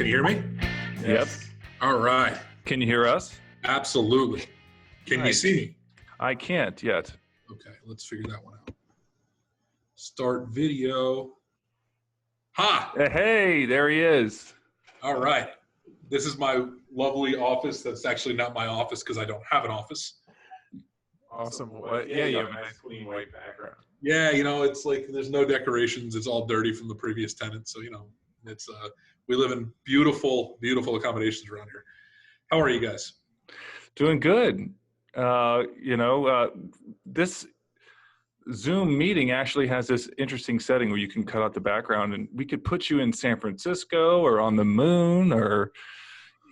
you hear me? Yes. Yep. All right. Can you hear us? Absolutely. Can you see me? I can't yet. Okay, let's figure that one out. Start video. Ha! Hey, there he is. All right. This is my lovely office. That's actually not my office because I don't have an office. Awesome. Yeah, you have a nice clean white background. Yeah, it's like there's no decorations. It's all dirty from the previous tenant. So, it's we live in beautiful, beautiful accommodations around here. How are you guys? Doing good. This Zoom meeting actually has this interesting setting where you can cut out the background, and we could put you in San Francisco or on the moon or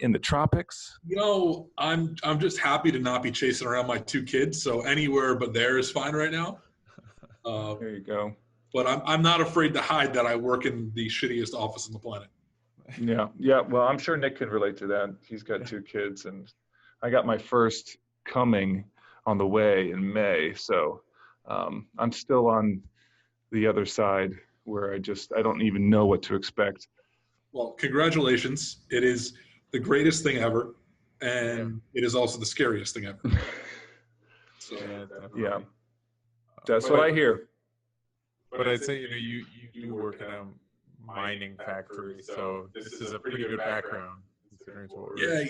in the tropics. I'm just happy to not be chasing around my two kids. So anywhere but there is fine right now. There you go. But I'm not afraid to hide that I work in the shittiest office on the planet. Yeah. Well, I'm sure Nick can relate to that. He's got two kids, and I got my first coming on the way in May. So I'm still on the other side where I don't even know what to expect. Well, congratulations. It is the greatest thing ever, and it is also the scariest thing ever. So, yeah. That's what I hear. But I'd say, you do work in a mining factory, so this is a pretty good background. Yeah,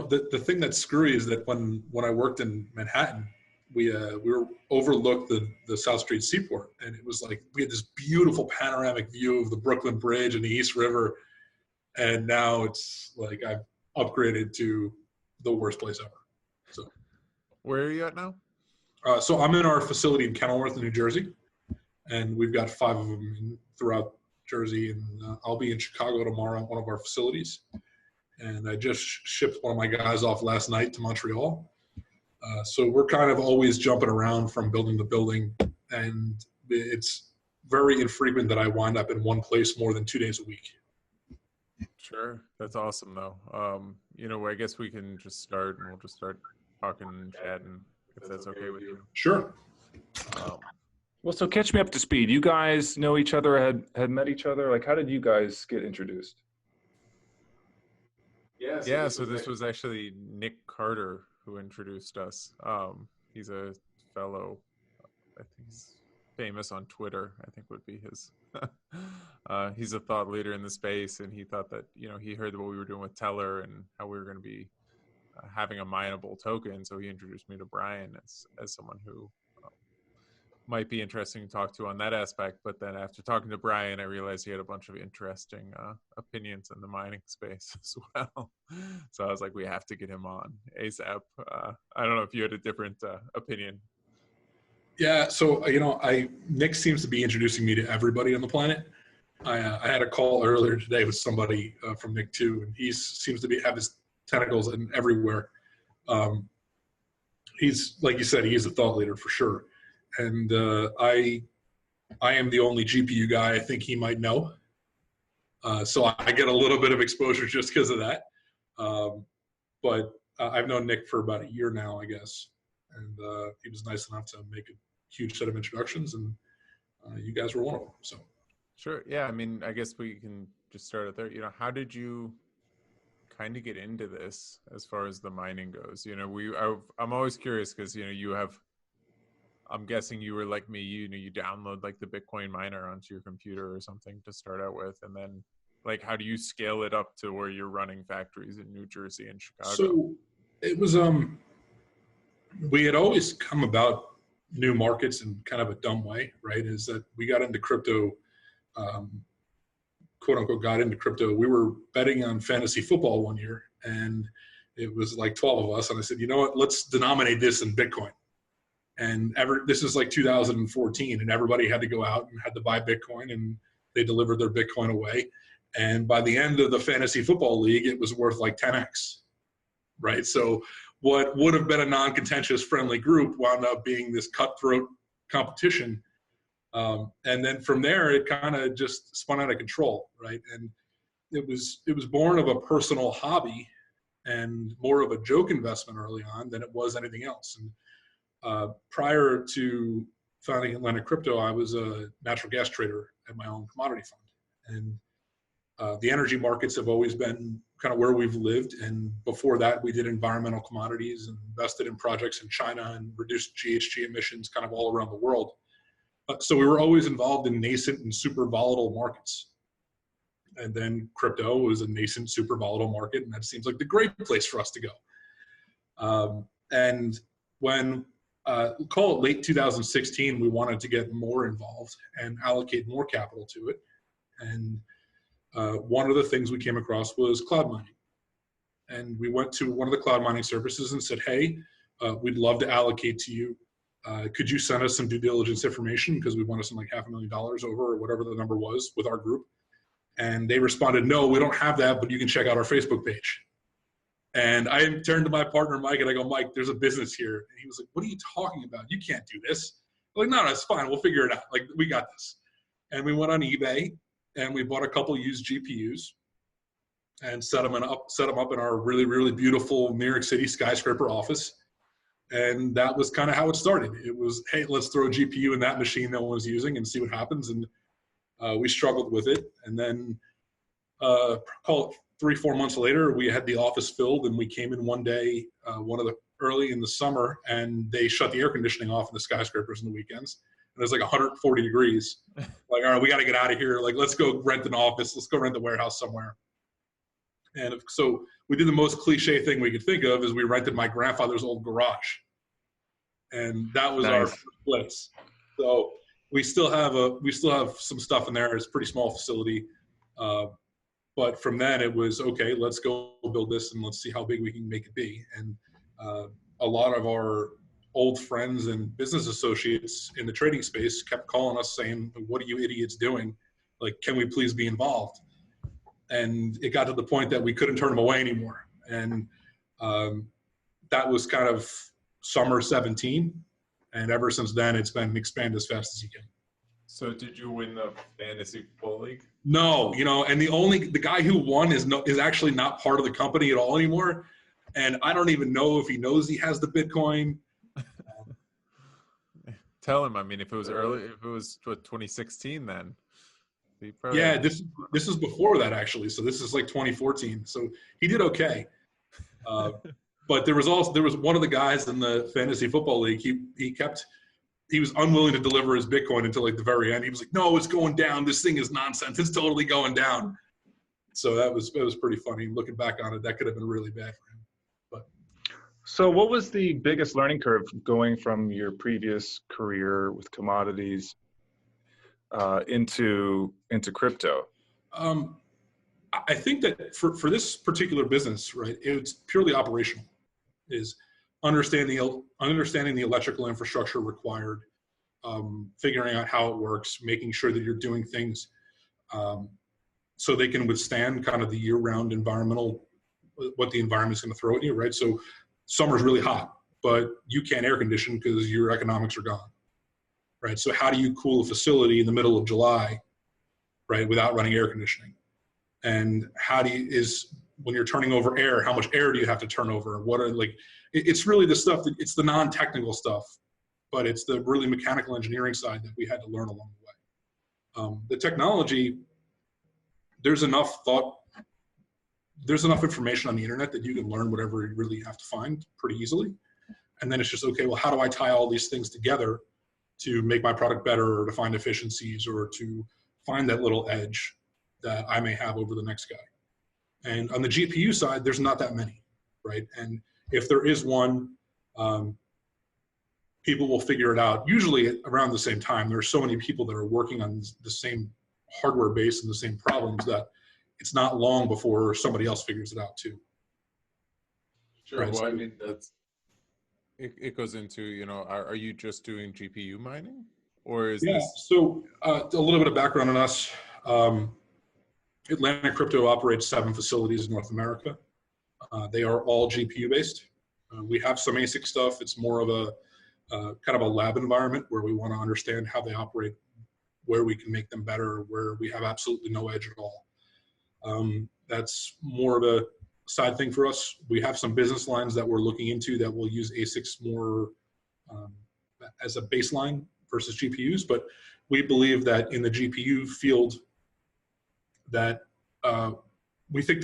the thing that's screwy is that when I worked in Manhattan, we were overlooked the South Street Seaport, and it was like we had this beautiful panoramic view of the Brooklyn Bridge and the East River, and now it's like I've upgraded to the worst place ever. So, where are you at now? So I'm in our facility in Kenilworth, New Jersey, and we've got 5 of them throughout Jersey, and I'll be in Chicago tomorrow at one of our facilities. And I just shipped one of my guys off last night to Montreal. So we're kind of always jumping around from building to building, and it's very infrequent that I wind up in one place more than 2 days a week. Sure. That's awesome, though. I guess we can just start, and we'll just start talking and chatting, if that's okay with you. Sure. Well, so catch me up to speed. You guys know each other, had met each other? Like, how did you guys get introduced? So this was actually Nick Carter who introduced us. He's a fellow, I think he's famous on Twitter, I think would be his. He's a thought leader in the space, and he thought that, he heard what we were doing with Teller and how we were going to be having a mineable token. So he introduced me to Brian as someone who might be interesting to talk to on that aspect. But then after talking to Brian, I realized he had a bunch of interesting opinions in the mining space as well. So I was like, we have to get him on ASAP. I don't know if you had a different opinion. Yeah, so Nick seems to be introducing me to everybody on the planet. I had a call earlier today with somebody from Nick too, and he seems to have his tentacles in everywhere. He's, like you said, he is a thought leader for sure. And I am the only GPU guy I think he might know. So I get a little bit of exposure just because of that. But I've known Nick for about a year now, I guess. And he was nice enough to make a huge set of introductions, and you guys were one of them. So, sure. Yeah. I mean, I guess we can just start out there. How did you kind of get into this as far as the mining goes? I'm always curious because, I'm guessing you were like me, you download like the Bitcoin miner onto your computer or something to start out with. And then like, how do you scale it up to where you're running factories in New Jersey and Chicago? So it was, we had always come about new markets in kind of a dumb way, right? Is that we got into crypto, quote unquote, got into crypto. We were betting on fantasy football one year, and it was like 12 of us. And I said, you know what, let's denominate this in Bitcoin. And this is like 2014, and everybody had to go out and had to buy Bitcoin, and they delivered their Bitcoin away. And by the end of the fantasy football league, it was worth like 10x, right? So what would have been a non-contentious friendly group wound up being this cutthroat competition. And then from there, it kind of just spun out of control, right? And it was born of a personal hobby and more of a joke investment early on than it was anything else. And prior to founding Atlantic Crypto, I was a natural gas trader at my own commodity fund. And The energy markets have always been kind of where we've lived. And before that, we did environmental commodities and invested in projects in China and reduced GHG emissions kind of all around the world. So we were always involved in nascent and super volatile markets. And then crypto was a nascent, super volatile market, and that seems like the great place for us to go. And when, call it late 2016, we wanted to get more involved and allocate more capital to it. And one of the things we came across was cloud mining. And we went to one of the cloud mining services and said, hey, we'd love to allocate to you. Could you send us some due diligence information? Because we want to send like $500,000 over, or whatever the number was, with our group. And they responded, no, we don't have that, but you can check out our Facebook page. And I turned to my partner, Mike, and I go, Mike, there's a business here. And he was like, what are you talking about? You can't do this. I'm like, no, it's fine. We'll figure it out. Like, we got this. And we went on eBay and we bought a couple used GPUs and set them up in our really, really beautiful New York City skyscraper office. And that was kind of how it started. It was, hey, let's throw a GPU in that machine no one was using and see what happens. And we struggled with it. And then call it 3-4 months later, we had the office filled, and we came in one day, early in the summer, and they shut the air conditioning off in the skyscrapers on the weekends. And it was like 140 degrees. Like, all right, we got to get out of here. Like, let's go rent an office. Let's go rent a warehouse somewhere. And so we did the most cliche thing we could think of, is we rented my grandfather's old garage. And that was our first place. So we still have some stuff in there. It's a pretty small facility. But from then it was, okay, let's go build this and let's see how big we can make it be. And a lot of our old friends and business associates in the trading space kept calling us saying, what are you idiots doing? Like, can we please be involved? And it got to the point that we couldn't turn them away anymore. And that was kind of summer 17. And ever since then, it's been expand as fast as you can. So did you win the fantasy football league? No, and the guy who won is actually not part of the company at all anymore. And I don't even know if he knows he has the Bitcoin. Tell him. I mean, if it was early, if it was 2016, then. Yeah, this is before that, actually. So this is like 2014. So he did okay. But there was one of the guys in the fantasy football league. He was unwilling to deliver his Bitcoin until like the very end. He was like, no, it's going down. This thing is nonsense. It's totally going down. So it was pretty funny. Looking back on it, that could have been really bad for him. But so what was the biggest learning curve going from your previous career with commodities into crypto? I think that for this particular business, right, it's purely operational. Is understanding the electrical infrastructure required, figuring out how it works, making sure that you're doing things so they can withstand kind of the year-round what the environment's going to throw at you, right? So summer's really hot, but you can't air condition because your economics are gone, right? So how do you cool a facility in the middle of July, right, without running air conditioning? And when you're turning over air, how much air do you have to turn over? It's really the stuff it's the non-technical stuff, but it's the really mechanical engineering side that we had to learn along the way. The technology, there's enough information on the internet that you can learn whatever you really have to find pretty easily. And then it's just, okay, well, how do I tie all these things together to make my product better, or to find efficiencies, or to find that little edge that I may have over the next guy? And on the GPU side, there's not that many, right? And if there is one, people will figure it out. Usually around the same time. There are so many people that are working on the same hardware base and the same problems that it's not long before somebody else figures it out too. Sure. Right? Well, I mean, it goes into, are you just doing GPU mining, or is this? So a little bit of background on us. Atlantic Crypto operates 7 facilities in North America. They are all GPU based. We have some ASIC stuff. It's more of a kind of a lab environment where we want to understand how they operate, where we can make them better, where we have absolutely no edge at all. That's more of a side thing for us. We have some business lines that we're looking into that will use ASICs more as a baseline versus GPUs, but we believe that in the GPU field, that we think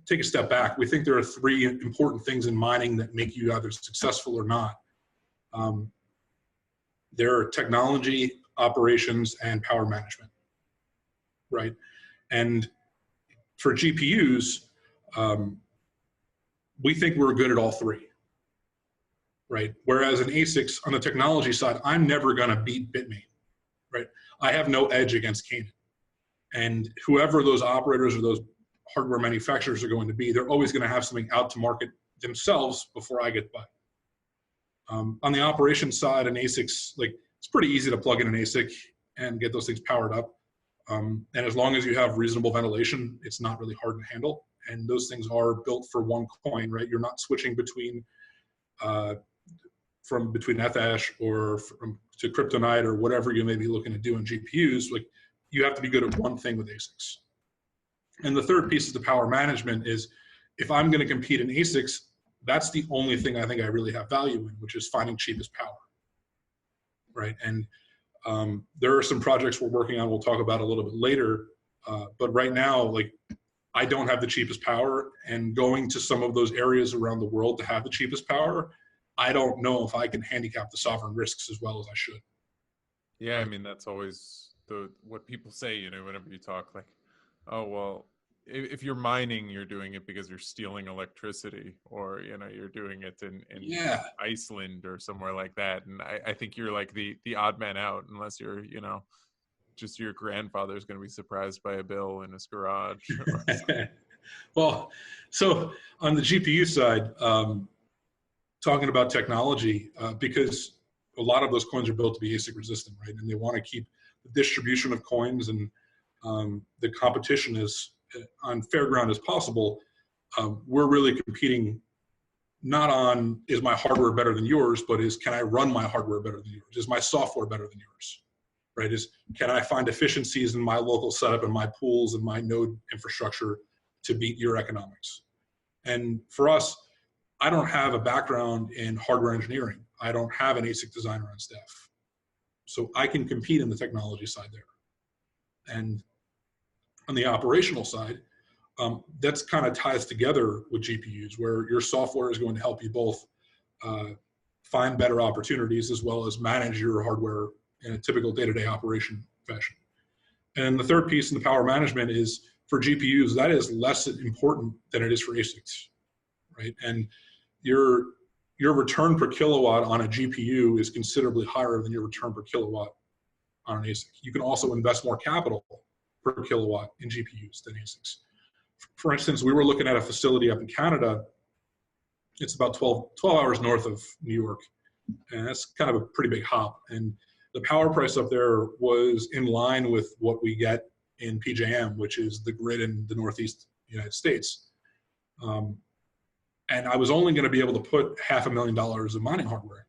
take a step back. We think there are three important things in mining that make you either successful or not. There are technology, operations, and power management, right? And for GPUs, we think we're good at all three, right? Whereas in ASICs, on the technology side, I'm never going to beat Bitmain, right? I have no edge against Canaan. And whoever those operators or those hardware manufacturers are going to be, they're always going to have something out to market themselves before I get by. On the operations side, an ASICs, like, it's pretty easy to plug in an ASIC and get those things powered up. And as long as you have reasonable ventilation, it's not really hard to handle. And those things are built for one coin, right? You're not switching between Ethash or to Kryptonite or whatever you may be looking to do in GPUs. Like, you have to be good at one thing with ASICs. And the third piece of the power management is, if I'm going to compete in ASICs, that's the only thing I think I really have value in, which is finding cheapest power, right? And there are some projects we're working on, we'll talk about a little bit later, but right now, like, I don't have the cheapest power, and going to some of those areas around the world to have the cheapest power, I don't know if I can handicap the sovereign risks as well as I should. Yeah, I mean, that's always what people say, you know, whenever you talk, like, oh, well, if you're mining, you're doing it because you're stealing electricity, or, you know, you're doing it in Iceland or somewhere like that. And I think you're like the odd man out, unless you're, you know, just your grandfather's going to be surprised by a bill in his garage. Well, so on the GPU side, talking about technology, because a lot of those coins are built to be ASIC resistant, right? And they want to keep the distribution of coins and the competition is on fair ground as possible. We're really competing not on, is my hardware better than yours, but can I run my hardware better than yours? Is my software better than yours, right? Can I find efficiencies in my local setup and my pools and my node infrastructure to beat your economics? And for us, I don't have a background in hardware engineering. I don't have an ASIC designer on staff. So I can compete in the technology side there. And on the operational side, that's kind of ties together with GPUs, where your software is going to help you both find better opportunities as well as manage your hardware in a typical day-to-day operation fashion. And the third piece in the power management is, for GPUs, that is less important than it is for ASICs, right? And your return per kilowatt on a GPU is considerably higher than your return per kilowatt on an ASIC. You can also invest more capital per kilowatt in GPUs than ASICs. For instance, we were looking at a facility up in Canada. It's about 12 hours north of New York, and that's kind of a pretty big hop. And the power price up there was in line with what we get in PJM, which is the grid in the Northeast United States. And I was only going to be able to put $500,000 of mining hardware in,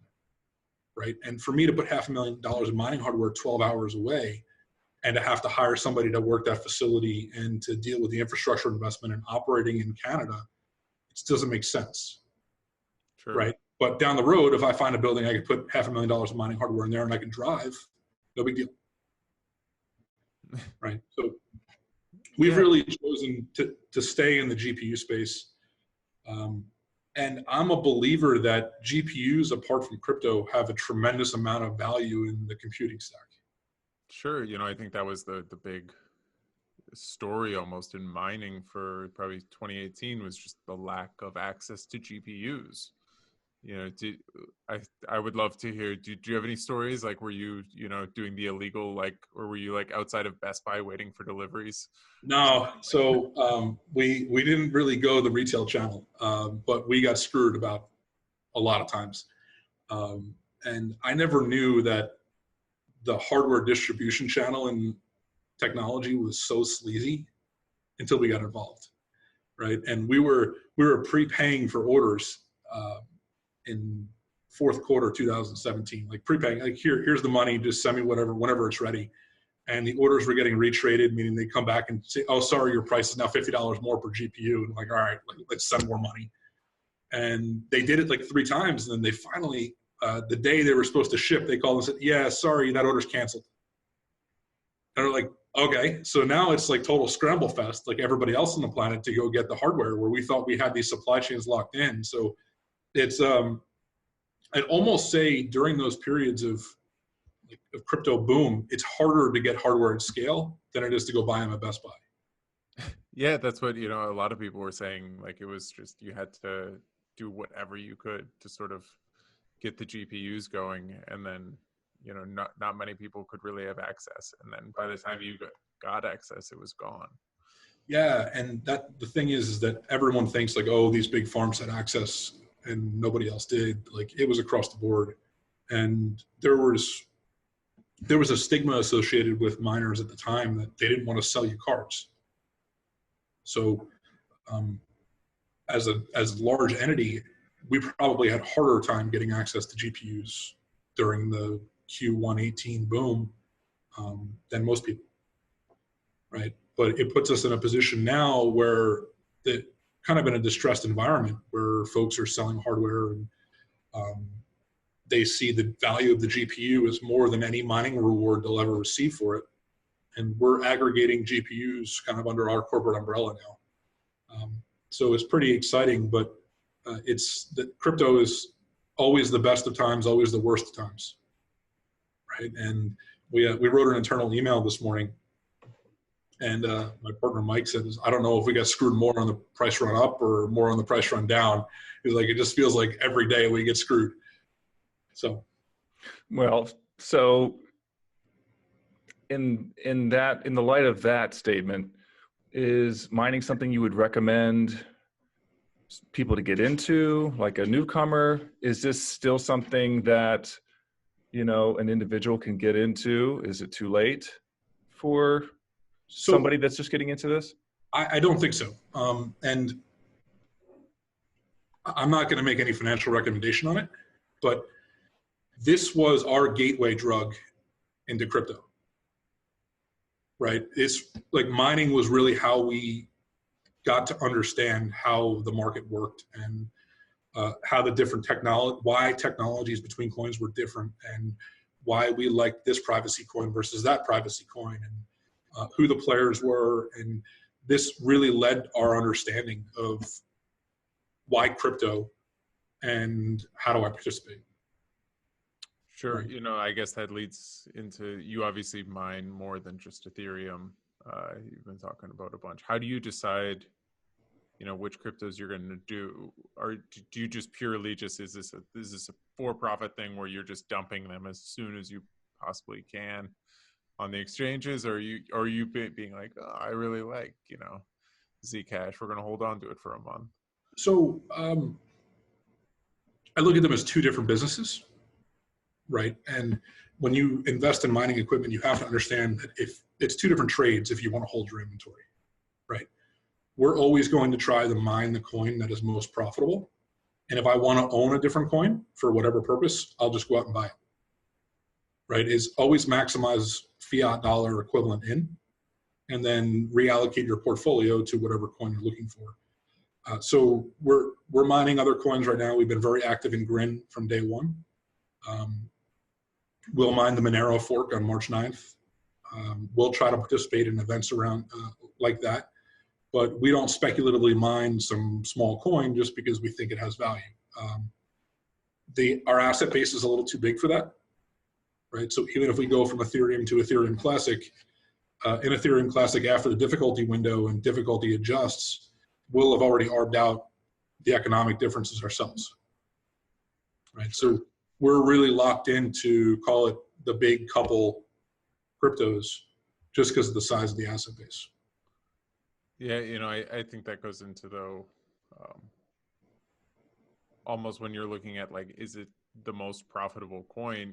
right? And for me to put $500,000 of mining hardware 12 hours away, and to have to hire somebody to work that facility and to deal with the infrastructure investment and operating in Canada, it just doesn't make sense, Sure. Right? But down the road, if I find a building I could put $500,000 of mining hardware in there and I can drive, no big deal, right? So we've really chosen to stay in the GPU space. And I'm a believer that GPUs, apart from crypto, have a tremendous amount of value in the computing stack. Sure. You know, I think that was the big story almost in mining for probably 2018, was just the lack of access to GPUs. You know, I would love to hear, do you have any stories? Like, were you know, doing the illegal, like, or were you like outside of Best Buy waiting for deliveries? No. So we didn't really go the retail channel, but we got screwed about a lot of times. And I never knew that the hardware distribution channel in technology was so sleazy until we got involved, right? And we were prepaying for orders in fourth quarter 2017, like prepaying, like here's the money, just send me whatever whenever it's ready. And the orders were getting retraded, meaning they come back and say, oh, sorry, your price is now $50 more per GPU. And I'm like, all right, let's send more money. And they did it like 3 times, and then they finally, the day they were supposed to ship, they called and said, yeah, sorry, that order's canceled. And they're like, Okay, so now it's like total scramble fest, like everybody else on the planet, to go get the hardware where we thought we had these supply chains locked in. So it's I'd almost say during those periods of crypto boom, it's harder to get hardware at scale than it is to go buy them at Best Buy. Yeah, that's what, a lot of people were saying. Like, it was just, you had to do whatever you could to sort of get the GPUs going, and then not many people could really have access, and then by the time you got access, it was gone. Yeah, and the thing is that everyone thinks like, oh, these big farms had access and nobody else did. Like, it was across the board, and there was a stigma associated with miners at the time that they didn't want to sell you cards. So as a large entity, we probably had a harder time getting access to GPUs during the Q1 18 boom than most people, right? But it puts us in a position now where it kind of in a distressed environment where folks are selling hardware and they see the value of the GPU as more than any mining reward they'll ever receive for it. And we're aggregating GPUs kind of under our corporate umbrella now. So it's pretty exciting, but crypto is always the best of times, always the worst of times, right? And we wrote an internal email this morning, and my partner Mike said, I don't know if we got screwed more on the price run up or more on the price run down. He's like, it just feels like every day we get screwed. So, well, so in the light of that statement, is mining something you would recommend people to get into, like a newcomer? Is this still something that, an individual can get into? Is it too late for somebody that's just getting into this? I don't think so. And I'm not going to make any financial recommendation on it, but this was our gateway drug into crypto, right? It's like mining was really how we got to understand how the market worked and how the different why technologies between coins were different, and why we liked this privacy coin versus that privacy coin, and who the players were. And this really led our understanding of why crypto and how do I participate. Sure. I guess that leads into, you obviously mine more than just Ethereum. You've been talking about a bunch. How do you decide, which cryptos you're going to do? Or do you just purely is this a for-profit thing where you're just dumping them as soon as you possibly can on the exchanges? Or are you being like, oh, I really like, Zcash, we're going to hold on to it for a month? So I look at them as two different businesses. Right. And when you invest in mining equipment, you have to understand that if it's two different trades, if you want to hold your inventory, right? We're always going to try to mine the coin that is most profitable. And if I want to own a different coin for whatever purpose, I'll just go out and buy it. Right. Is always maximize fiat dollar equivalent in, and then reallocate your portfolio to whatever coin you're looking for. So we're mining other coins right now. We've been very active in Grin from day one. We'll mine the Monero fork on March 9th. We'll try to participate in events around like that, but we don't speculatively mine some small coin just because we think it has value. Our asset base is a little too big for that, right? So even if we go from Ethereum to Ethereum Classic, in Ethereum Classic, after the difficulty window and difficulty adjusts, we'll have already arbed out the economic differences ourselves, right? So we're really locked into, call it the big couple cryptos, just because of the size of the asset base. Yeah, I think that goes into, though, almost when you're looking at, like, is it the most profitable coin?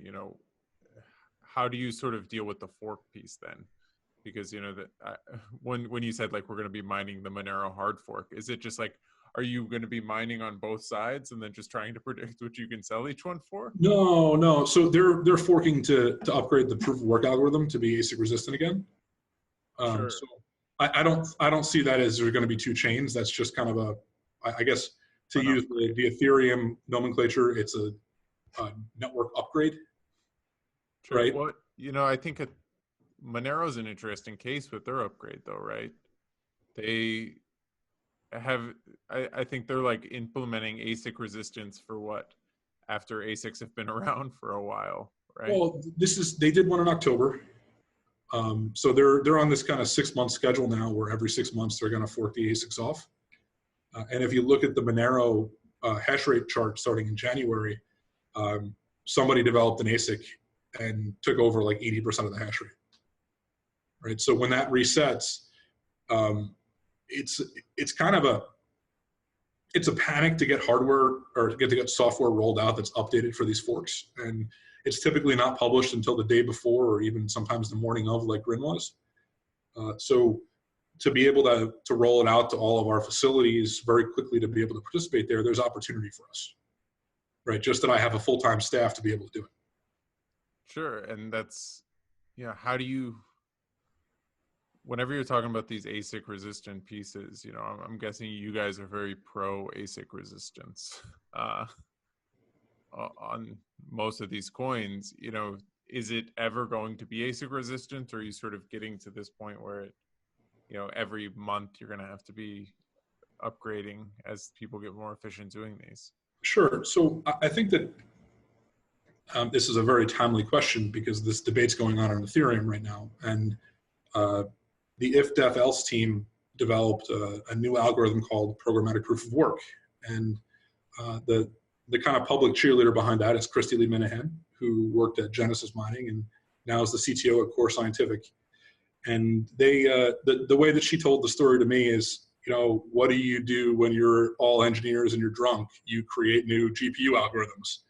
How do you sort of deal with the fork piece then? Because when you said, like, we're going to be mining the Monero hard fork, is it just like, are you going to be mining on both sides and then just trying to predict what you can sell each one for? No. So they're forking to upgrade the proof of work algorithm to be ASIC resistant again. Sure. So I don't see that as there's going to be two chains. That's just kind of I guess to use the Ethereum nomenclature, it's a network upgrade. Sure. Right. What I think Monero's an interesting case with their upgrade, though, right? They have, I think they're like implementing ASIC resistance for what? After ASICs have been around for a while, right? Well, they did one in October. So they're on this kind of 6-month schedule now where every 6 months they're going to fork the ASICs off. And if you look at the Monero hash rate chart starting in January, somebody developed an ASIC and took over like 80% of the hash rate. Right. So when that resets, it's kind of a panic to get hardware or to get software rolled out that's updated for these forks. And it's typically not published until the day before or even sometimes the morning of, like Grin was. So to be able to roll it out to all of our facilities very quickly to be able to participate there's opportunity for us. Right. Just that I have a full-time staff to be able to do it. Sure. And that's, how do you, whenever you're talking about these ASIC resistant pieces, I'm guessing you guys are very pro ASIC resistance on most of these coins. Is it ever going to be ASIC resistant, or are you sort of getting to this point where it, every month you're going to have to be upgrading as people get more efficient doing these? Sure. So I think that this is a very timely question because this debate's going on Ethereum right now. And the if-def-else team developed a new algorithm called programmatic proof of work. And the kind of public cheerleader behind that is Christy Lee Minahan, who worked at Genesis Mining and now is the CTO at Core Scientific. And they the way that she told the story to me is, what do you do when you're all engineers and you're drunk? You create new GPU algorithms.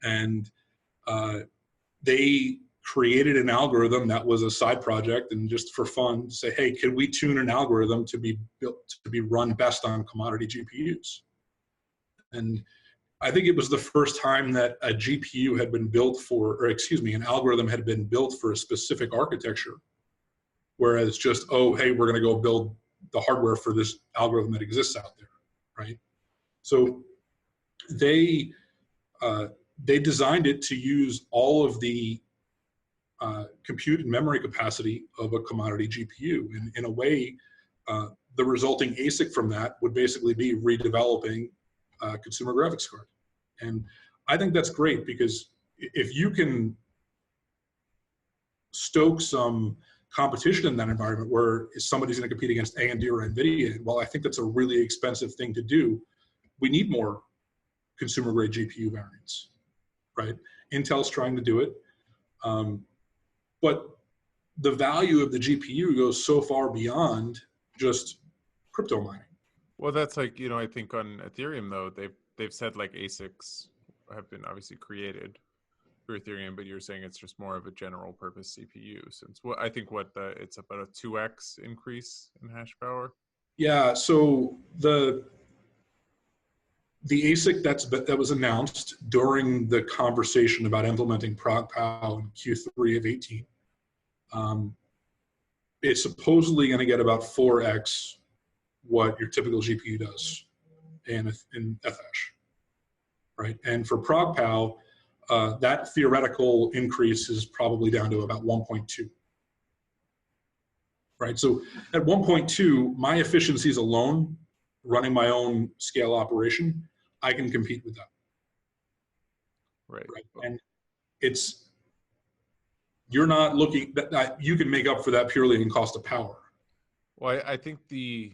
And they created an algorithm that was a side project and just for fun, say, hey, can we tune an algorithm to be built to be run best on commodity GPUs? And I think it was the first time that a GPU had been built an algorithm had been built for a specific architecture, whereas just, oh, hey, we're going to go build the hardware for this algorithm that exists out there, right? So they designed it to use all of the compute and memory capacity of a commodity GPU. And in a way, the resulting ASIC from that would basically be redeveloping a consumer graphics card. And I think that's great because if you can stoke some competition in that environment where somebody's going to compete against AMD or NVIDIA, well, I think that's a really expensive thing to do. We need more consumer grade GPU variants, right? Intel's trying to do it. But the value of the GPU goes so far beyond just crypto mining. Well, that's like, I think on Ethereum, though, they've said like ASICs have been obviously created for Ethereum, but you're saying it's just more of a general purpose CPU since I think it's about a 2x increase in hash power. Yeah. So the ASIC that was announced during the conversation about implementing ProgPow in Q3 of 18, it's supposedly going to get about 4x what your typical GPU does in Ethash, right? And for ProgPow, that theoretical increase is probably down to about 1.2, right? So at 1.2, my efficiencies alone, running my own scale operation, I can compete with that. Right. And you're not looking, you can make up for that purely in cost of power. Well, I think the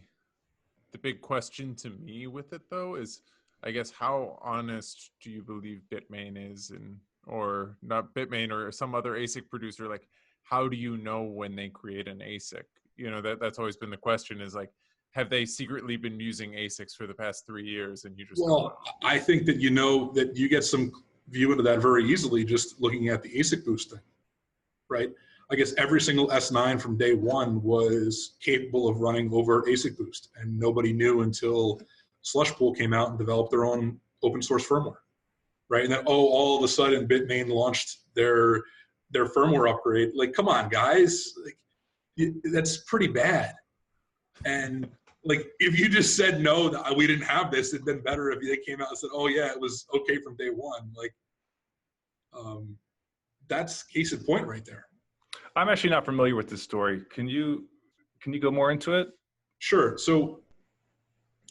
big question to me with it, though, is, I guess, how honest do you believe Bitmain is, or not Bitmain or some other ASIC producer? Like, how do you know when they create an ASIC? That's always been the question, is like, have they secretly been using ASICs for the past 3 years and you just don't know? I think that that you get some view into that very easily just looking at the ASIC boost thing, right? I guess every single S9 from day one was capable of running overt ASIC boost, and nobody knew until Slushpool came out and developed their own open source firmware, right? And then, all of a sudden Bitmain launched their firmware upgrade. Like, come on, guys, like, that's pretty bad. And like, if you just said no, that we didn't have this, it'd been better if they came out and said, oh yeah, it was okay from day one. Like, that's case in point right there. I'm actually not familiar with this story. Can you go more into it? Sure. So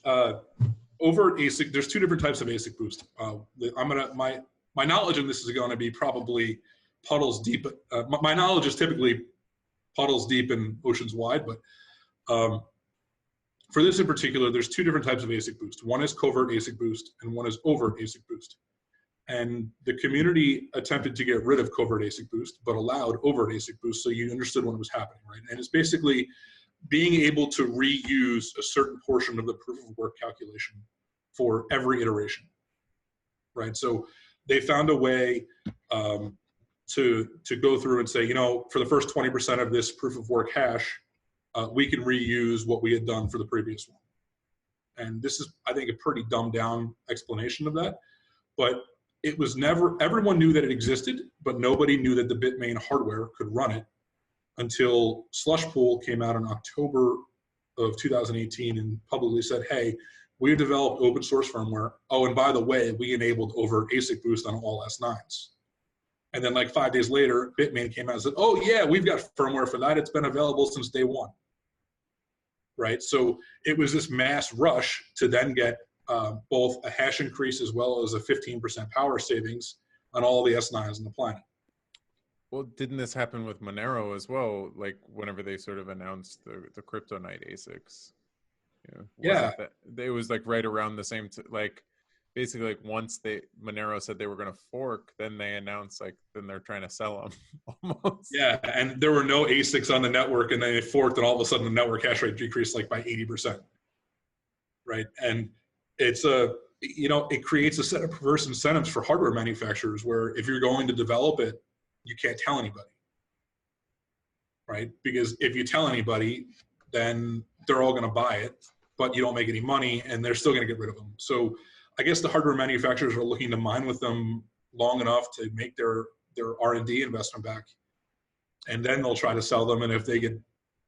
over at ASIC, there's two different types of ASIC boost. My knowledge in this is going to be probably puddles deep. My knowledge is typically puddles deep and oceans wide, but for this in particular, there's two different types of ASIC boost. One is covert ASIC boost, and one is overt ASIC boost. And the community attempted to get rid of covert ASIC boost, but allowed overt ASIC boost, so you understood what was happening, right? And it's basically being able to reuse a certain portion of the proof of work calculation for every iteration, right? So they found a way to go through and say, for the first 20% of this proof of work hash, we can reuse what we had done for the previous one. And this is, I think, a pretty dumbed down explanation of that. But it was never, everyone knew that it existed, but nobody knew that the Bitmain hardware could run it until Slushpool came out in October of 2018 and publicly said, hey, we developed open source firmware. Oh, and by the way, we enabled overt ASIC boost on all S9s. And then like 5 days later, Bitmain came out and said, oh yeah, we've got firmware for that. It's been available since day one, right? So it was this mass rush to then get both a hash increase as well as a 15% power savings on all the S9s on the planet. Well, didn't this happen with Monero as well? Like whenever they sort of announced the Crypto Night ASICs, yeah, it was like right around the same, basically like once Monero said they were going to fork, then they announced then they're trying to sell them almost. Yeah, and there were no ASICs on the network, and then they forked, and all of a sudden the network hash rate decreased like by 80%, right? And it's it creates a set of perverse incentives for hardware manufacturers where if you're going to develop it, you can't tell anybody, right? Because if you tell anybody, then they're all going to buy it, but you don't make any money, and they're still going to get rid of them. So I guess the hardware manufacturers are looking to mine with them long enough to make their R&D investment back, and then they'll try to sell them. And if they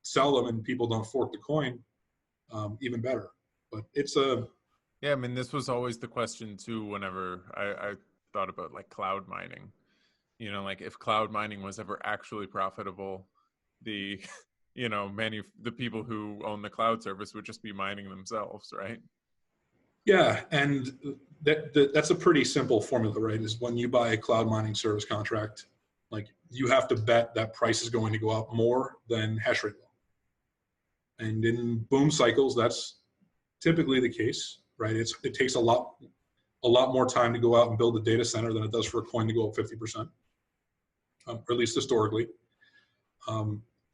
sell them and people don't fork the coin, even better. But it's yeah. I mean, this was always the question too. Whenever I thought about like cloud mining, like if cloud mining was ever actually profitable, the people who own the cloud service would just be mining themselves, right? Yeah, and that's a pretty simple formula, right? Is when you buy a cloud mining service contract, like you have to bet that price is going to go up more than hash rate will. And in boom cycles, that's typically the case, right? It takes a lot more time to go out and build a data center than it does for a coin to go up 50%, or at least historically.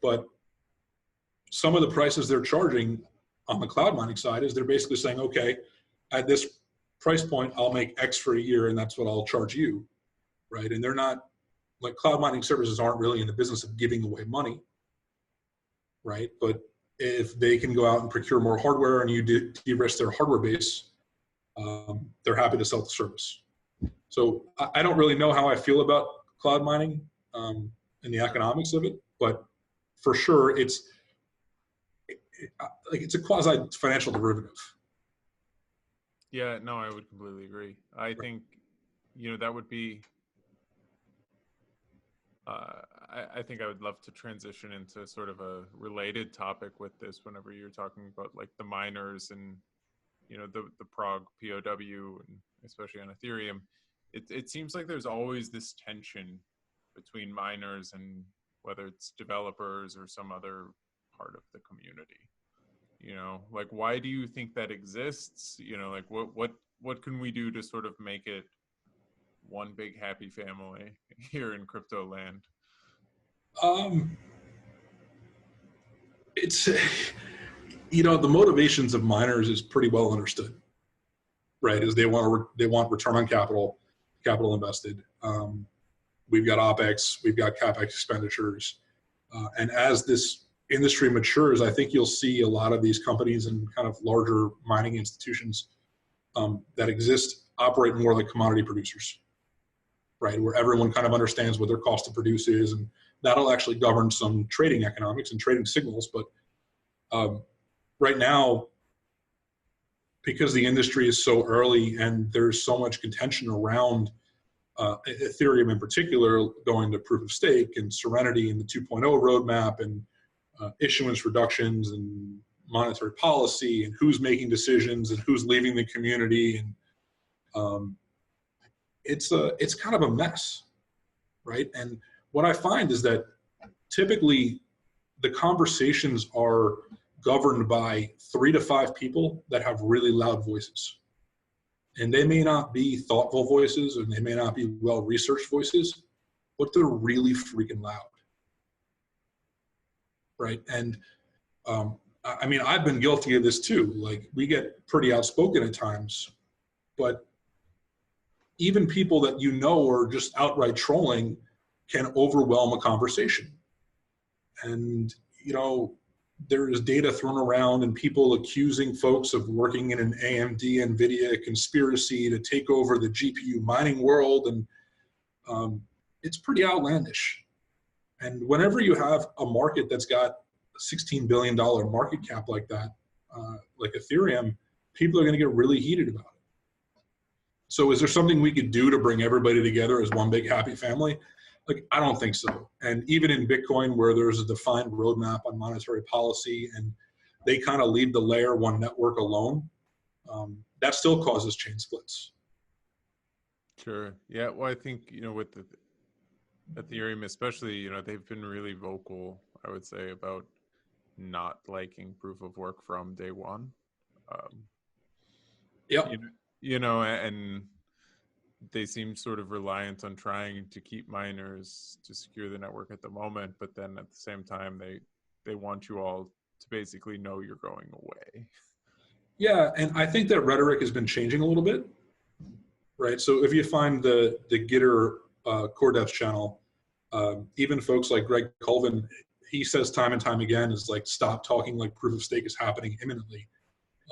But some of the prices they're charging on the cloud mining side is they're basically saying, okay, at this price point, I'll make X for a year, and that's what I'll charge you, right? And they're not, like cloud mining services aren't really in the business of giving away money, right? But if they can go out and procure more hardware and you de-risk their hardware base, they're happy to sell the service. So I don't really know how I feel about cloud mining and the economics of it, but for sure it's a quasi-financial derivative. Yeah, no, I would completely agree. I think, that would be, I think I would love to transition into sort of a related topic with this whenever you're talking about like the miners and, the Prague POW, and especially on Ethereum. It seems like there's always this tension between miners and whether it's developers or some other part of the community. Like, why do you think that exists? Like what can we do to sort of make it one big happy family here in crypto land? It's, the motivations of miners is pretty well understood, right? Is they want return on capital invested. We've got OpEx, we've got CapEx expenditures. And as this industry matures, I think you'll see a lot of these companies and kind of larger mining institutions that exist operate more like commodity producers, right? Where everyone kind of understands what their cost to produce is, and that'll actually govern some trading economics and trading signals. But right now, because the industry is so early and there's so much contention around Ethereum in particular going to proof of stake, and Serenity and the 2.0 roadmap, and issuance reductions and monetary policy, and who's making decisions and who's leaving the community. And it's kind of a mess, right? And what I find is that typically the conversations are governed by 3 to 5 people that have really loud voices. And they may not be thoughtful voices, and they may not be well-researched voices, but they're really freaking loud, right? And I mean, I've been guilty of this too. Like, we get pretty outspoken at times, but even people that you know are just outright trolling can overwhelm a conversation. And, you know, there is data thrown around and people accusing folks of working in an AMD NVIDIA conspiracy to take over the GPU mining world. And it's pretty outlandish. And whenever you have a market that's got a $16 billion market cap like that, like Ethereum, people are going to get really heated about it. So is there something we could do to bring everybody together as one big happy family? Like, I don't think so. And even in Bitcoin, where there's a defined roadmap on monetary policy and they kind of leave the layer 1 network alone, that still causes chain splits. Sure. Yeah. Well, I think, you know, with the Ethereum especially, you know, they've been really vocal, I would say, about not liking proof of work from day one. Yep. You know, and they seem sort of reliant on trying to keep miners to secure the network at the moment, but then at the same time, they want you all to basically know you're going away. Yeah, and I think that rhetoric has been changing a little bit, right? So if you find the Gitter Core Devs channel, even folks like Greg Colvin, he says time and time again is like, stop talking like proof of stake is happening imminently.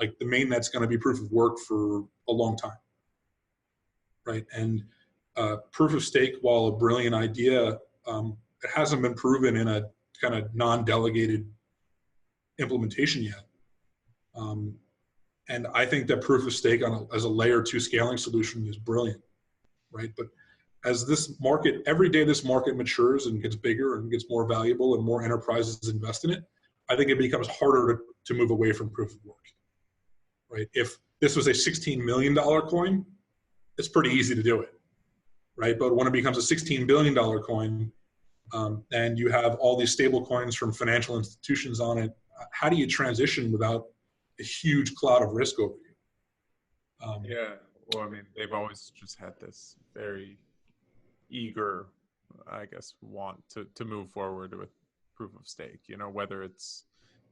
Like, the mainnet's going to be proof of work for a long time, right? And proof of stake, while a brilliant idea, it hasn't been proven in a kind of non-delegated implementation yet. And I think that proof of stake as a layer 2 scaling solution is brilliant, right? But as this market, every day this market matures and gets bigger and gets more valuable and more enterprises invest in it, I think it becomes harder to move away from proof of work, right? If this was a $16 million coin, it's pretty easy to do it, right? But when it becomes a $16 billion coin, and you have all these stable coins from financial institutions on it, how do you transition without a huge cloud of risk over you? Yeah, well, I mean, they've always just had this very eager, I guess, want to move forward with proof of stake, you know, whether it's,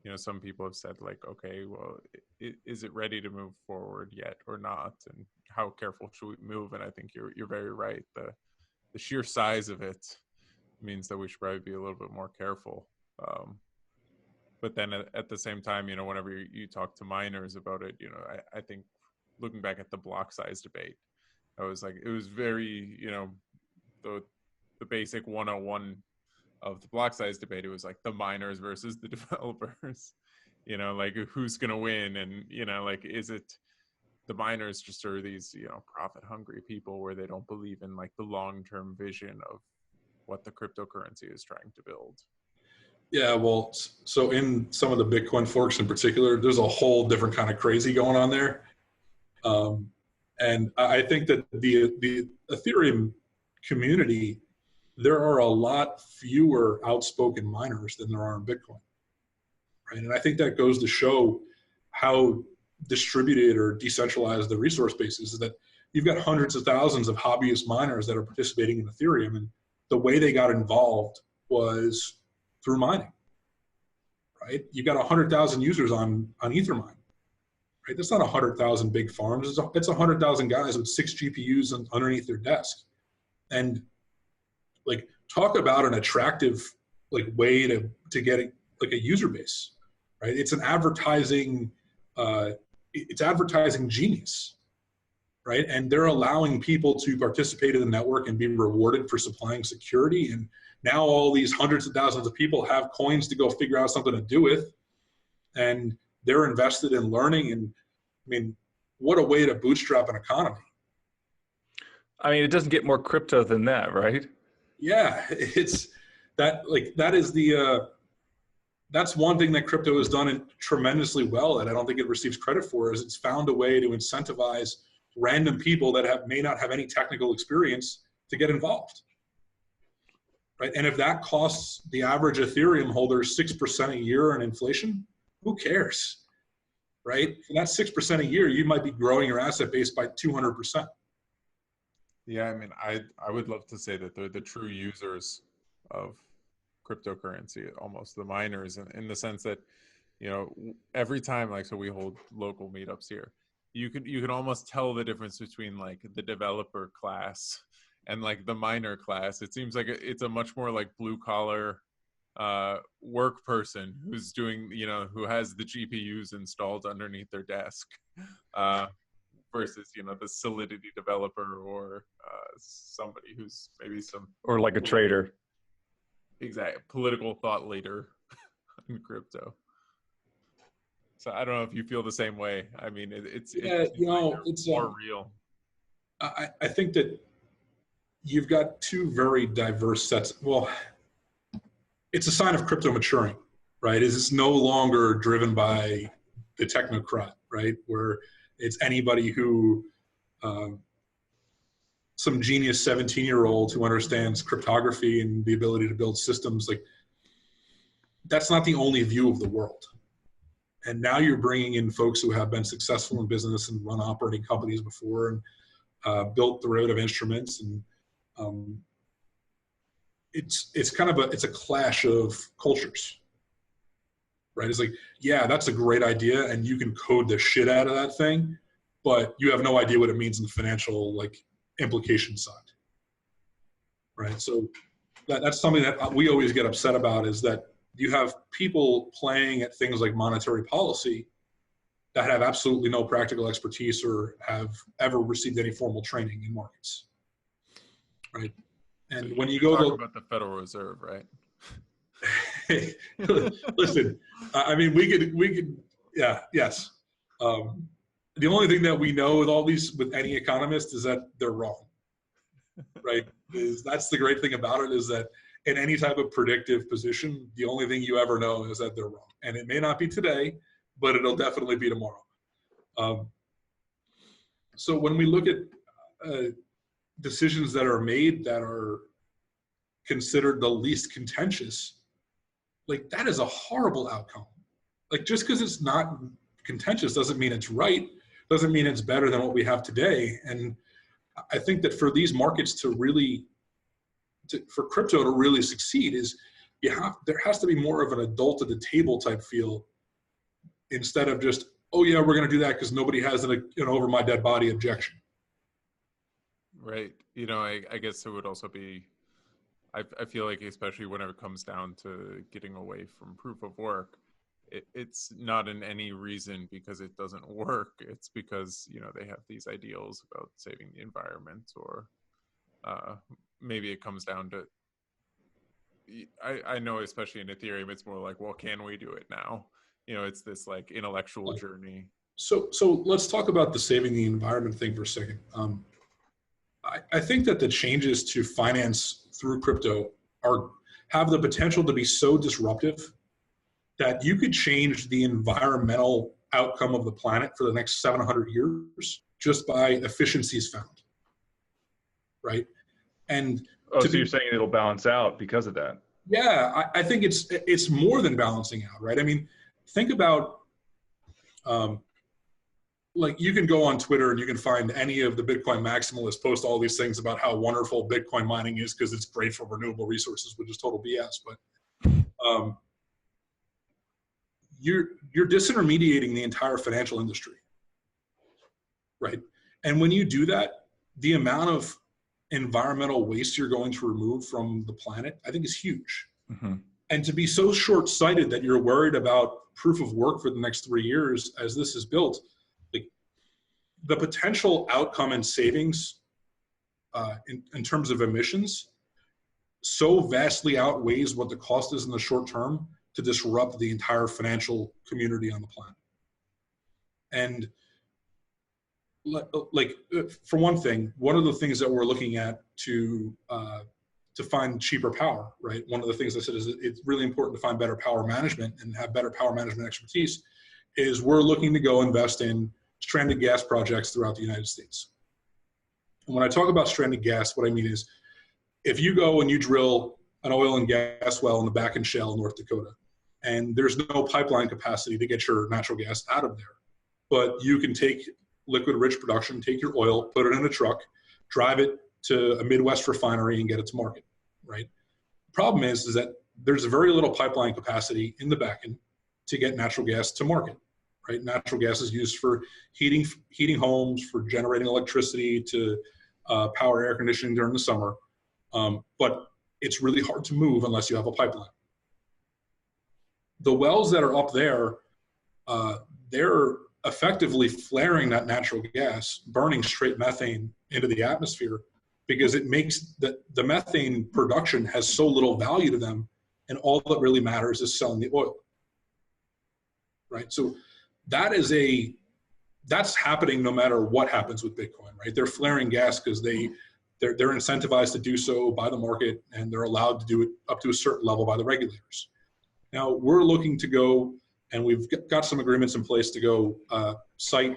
you know, some people have said like, okay, well, is it ready to move forward yet or not? And how careful should we move? And I think you're very right. The sheer size of it means that we should probably be a little bit more careful. But then at the same time, you know, whenever you talk to miners about it, you know, I think looking back at the block size debate, I was like, it was very, you know, the basic 101 of the block size debate. It was like the miners versus the developers, you know, like who's going to win? And, you know, like, is it the miners just are these, you know, profit hungry people where they don't believe in like the long-term vision of what the cryptocurrency is trying to build? Yeah, well, so in some of the Bitcoin forks in particular, there's a whole different kind of crazy going on there. And I think that the Ethereum community, there are a lot fewer outspoken miners than there are in Bitcoin, right? And I think that goes to show how distributed or decentralized the resource base is that you've got hundreds of thousands of hobbyist miners that are participating in Ethereum, and the way they got involved was through mining, right? You've got 100,000 users on Ethermine, right? That's not 100,000 big farms. It's 100,000 guys with 6 GPUs underneath their desk. And like, talk about an attractive like way to get like a user base, right? It's an advertising, it's advertising genius, right? And they're allowing people to participate in the network and be rewarded for supplying security. And now all these hundreds of thousands of people have coins to go figure out something to do with, and they're invested in learning. And I mean, what a way to bootstrap an economy. I mean, it doesn't get more crypto than that, right? Yeah, it's that like that is the that's one thing that crypto has done tremendously well that I don't think it receives credit for is it's found a way to incentivize random people that may not have any technical experience to get involved. Right? And if that costs the average Ethereum holder 6% a year in inflation, who cares? Right? For that 6% a year, you might be growing your asset base by 200%. Yeah, I mean, I would love to say that they're the true users of cryptocurrency, almost the miners, in the sense that, you know, every time, like, so we hold local meetups here, you can almost tell the difference between like the developer class and like the miner class. It seems like it's a much more like blue collar work person who's doing, you know, who has the GPUs installed underneath their desk, versus, you know, the Solidity developer or somebody who's maybe some, Or like a trader. Exactly, political thought leader in crypto. So I don't know if you feel the same way. I mean, it's you know, it's more real. I think that you've got two very diverse sets. Well, it's a sign of crypto maturing, right? Is it's no longer driven by the technocrat, right? Where it's anybody who, some genius 17-year-old who understands cryptography and the ability to build systems. Like, that's not the only view of the world. And now you're bringing in folks who have been successful in business and run operating companies before and built derivative instruments. And it's kind of it's a clash of cultures, right? It's like, yeah, that's a great idea, and you can code the shit out of that thing, but you have no idea what it means in the financial like implication side, right? So that's something that we always get upset about, is that you have people playing at things like monetary policy that have absolutely no practical expertise or have ever received any formal training in markets, right? And So when you go talk about the Federal Reserve, right? Listen, I mean, we could, yeah, yes. The only thing that we know with any economist is that they're wrong, right? That's the great thing about it, is that in any type of predictive position, the only thing you ever know is that they're wrong. And it may not be today, but it'll definitely be tomorrow. So when we look at decisions that are made that are considered the least contentious, like, that is a horrible outcome. Like, just because it's not contentious doesn't mean it's right, doesn't mean it's better than what we have today. And I think that for these markets for crypto to really succeed, is there has to be more of an adult at the table type feel, instead of just, oh yeah, we're going to do that because nobody has an over my dead body objection. Right. You know, I guess it would also be, I feel like, especially whenever it comes down to getting away from proof of work, it's not in any reason because it doesn't work. It's because, you know, they have these ideals about saving the environment, or maybe it comes down to, I know, especially in Ethereum, it's more like, well, can we do it now? You know, it's this like intellectual journey. So let's talk about the saving the environment thing for a second. I think that the changes to finance through crypto have the potential to be so disruptive that you could change the environmental outcome of the planet for the next 700 years just by efficiencies found, right? And so you're saying it'll balance out because of that? Yeah, I think it's more than balancing out, right? I mean, think about, like, you can go on Twitter and you can find any of the Bitcoin maximalists post all these things about how wonderful Bitcoin mining is because it's great for renewable resources, which is total BS. But you're disintermediating the entire financial industry, right? And when you do that, the amount of environmental waste you're going to remove from the planet, I think, is huge. Mm-hmm. And to be so short-sighted that you're worried about proof of work for the next 3 years as this is built, like, the potential outcome and savings in terms of emissions so vastly outweighs what the cost is in the short term to disrupt the entire financial community on the planet. And for one thing, one of the things that we're looking at to find cheaper power, right? One of the things I said is it's really important to find better power management and have better power management expertise, is we're looking to go invest in stranded gas projects throughout the United States. And when I talk about stranded gas, what I mean is if you go and you drill an oil and gas well in the Bakken Shale in North Dakota, and there's no pipeline capacity to get your natural gas out of there, but you can take liquid-rich production, take your oil, put it in a truck, drive it to a Midwest refinery and get it to market, right? The problem is that there's very little pipeline capacity in the Bakken to get natural gas to market, right? Natural gas is used for heating homes, for generating electricity, to power air conditioning during the summer, but it's really hard to move unless you have a pipeline. The wells that are up there, they're effectively flaring that natural gas, burning straight methane into the atmosphere, because it makes the methane production has so little value to them, and all that really matters is selling the oil, right? So that's happening no matter what happens with Bitcoin, right? They're flaring gas because they're incentivized to do so by the market, and they're allowed to do it up to a certain level by the regulators. Now we're looking to go, and we've got some agreements in place to go site